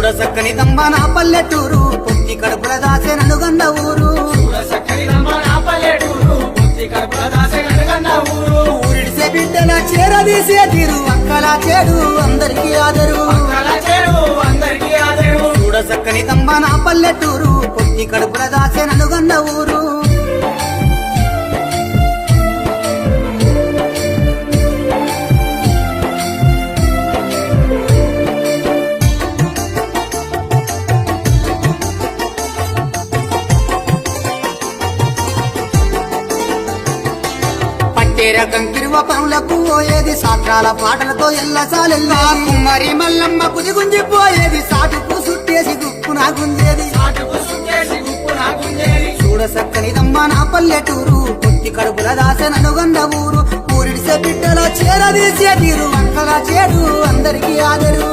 చూడ సక్కని దంబ నా పల్లెటూరు పొత్తి కడుపుల దాసే నలుగన్న ఊరు ఊరిడిసే బిడ్డల చేరదీసే తీరు అక్కలా చేడు అందరికీ ఆదరు చూడ సక్కని దంబ నా పల్లెటూరు పొత్తి కడుపుల దాసే నలుగన్న ఊరు కంకిరువ పనులకు పోయేది సాత్రాల పాటలతో ఎల్లసాలెల్లా కుమ్మరి మల్లమ్మ కుది గుంజిపోయేది సాటుకు సుట్టేసి గుప్పున గుంజేది చూడ సక్కనిదమ్మ నా పల్లెటూరు పొత్తి కడుపుల దాసె నలుగన్న ఊరు ఊరిడిసే బిడ్డలో చేరదీసే తీరు వంకలా చేడు అందరికీ ఆదరు